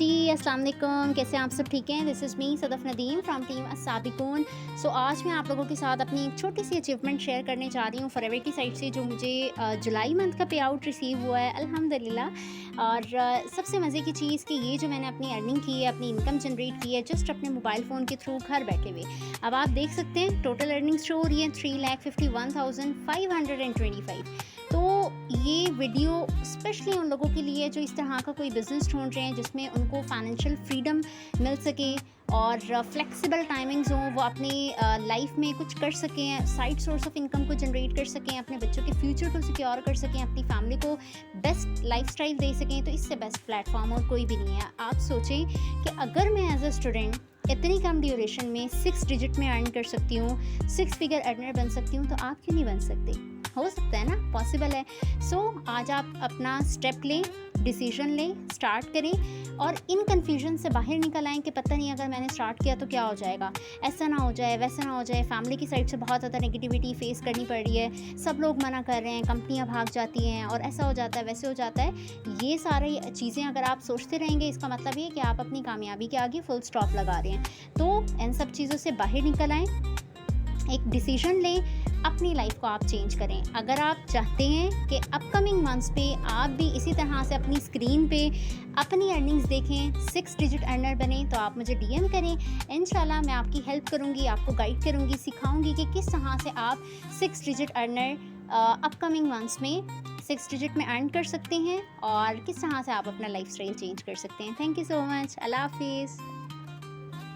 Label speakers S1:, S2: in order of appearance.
S1: जी, अस्सलाम वालेकुम। कैसे हैं आप सब? ठीक हैं? This is me Sadaf Nadeem from team अस्साबिकून। आज मैं आप लोगों के साथ अपनी एक छोटी सी अचीवमेंट शेयर करने जा रही हूँ फॉरएवर की साइड से, जो मुझे जुलाई मंथ का पे आउट रिसीव हुआ है अल्हम्दुलिल्लाह। और सबसे मज़े की चीज़ कि ये जो मैंने अपनी अर्निंग की है, अपनी इनकम जनरेट की है जस्ट अपने मोबाइल फ़ोन के थ्रू घर बैठे हुए। अब आप देख सकते हैं टोटल अर्निंग्स शो हो रही है 3,51,525। तो ये वीडियो स्पेशली उन लोगों के लिए जो इस तरह का कोई बिज़नेस ढूंढ रहे हैं जिसमें उनको फाइनेंशियल फ्रीडम मिल सके और फ्लेक्सिबल टाइमिंग्स हों, वो अपनी लाइफ में कुछ कर सकें, साइड सोर्स ऑफ इनकम को जनरेट कर सकें, अपने बच्चों के फ्यूचर को सिक्योर कर सकें, अपनी फैमिली को बेस्ट लाइफस्टाइल दे सकें। तो इससे बेस्ट प्लेटफॉर्म और कोई भी नहीं है। आप सोचें कि अगर मैं एज अ स्टूडेंट इतनी कम ड्यूरेशन में 6 डिजिट में अर्न कर सकती हूँ, 6 फिगर अर्नर बन सकती हूँ, तो आप क्यों नहीं बन सकते? हो सकता है ना, पॉसिबल है। आज आप अपना स्टेप लें, डिसीजन लें, स्टार्ट करें और इन कन्फ्यूजन से बाहर निकल आएँ कि पता नहीं अगर मैंने स्टार्ट किया तो क्या हो जाएगा, ऐसा ना हो जाए, वैसा ना हो जाए। फैमिली की साइड से बहुत ज़्यादा नेगेटिविटी फेस करनी पड़ रही है, सब लोग मना कर रहे हैं, कंपनियां भाग जाती हैं और ऐसा हो जाता है, वैसे हो जाता है। ये सारी चीज़ें अगर आप सोचते रहेंगे, इसका मतलब ये है कि आप अपनी कामयाबी के आगे फुल स्टॉप लगा रहे हैं। तो इन सब चीज़ों से बाहर निकल आएँ, एक डिसीजन लें, अपनी लाइफ को आप चेंज करें। अगर आप चाहते हैं कि अपकमिंग मंथ्स पे आप भी इसी तरह से अपनी स्क्रीन पे अपनी अर्निंग्स देखें, 6 डिजिट अर्नर बने, तो आप मुझे डीएम करें। इंशाल्लाह मैं आपकी हेल्प करूंगी, आपको गाइड करूंगी, सिखाऊंगी कि किस तरह से आप 6 डिजिट अर्नर अपकमिंग मंथ्स में 6 डिजिट में अर्न कर सकते हैं और किस तरह से आप अपना लाइफ स्टाइल चेंज कर सकते हैं। Thank you so much. अल्लाह हाफिज़।